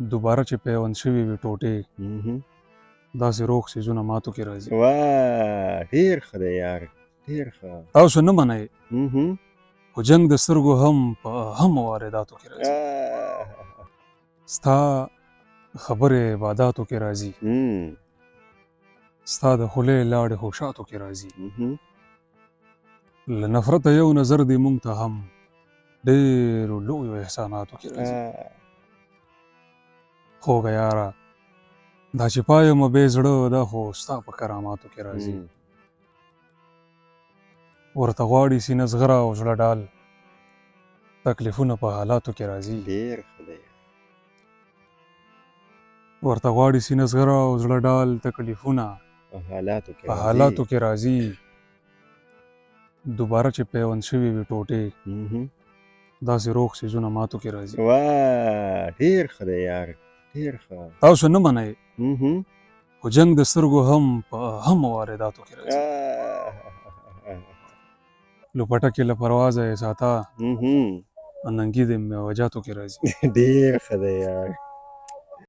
دوباره چې پیوند شوي وي ټوټې داسې روغ څیزونه ماتو کې راځي. واه ډېر ښه دی یار، ډېر ښه. تاسو نه منئ خو جنګ د سترګو هم په هم وارداتو کې راځي. ستا خبرې عباداتو کې راځي، ستا د خولې لاړې خوشاتو کې راځي. له نفرته یو نظر دی مونږ ته هم ډېرو لویو احساناتو کې راځي. خوږه یاره دا چې پایمه بې زړه دا خو ستا په کراماتو کې راځي. ورته غواړي سینه زغره او زړه ډال تکلیفونه په حالاتو کې راځي. ډېر ښه دی. ورته غواړي سینه زغره او زړه ډال تکلیفونه په حالاتو کې راځي. دوباره چې پیوند شوي وي ټوټې داسې روغ څیزونه ماتو کې راځي. واه ډېر ښه دی یار، ډېر ښه. تاسو نه منئ خو جنګ د سترګو هم په هم وارداتو کې راځي. لوپټه کې له پروازه یې ساته ننګي د میوجاتو کې راځي. ډېر ښه دی یار.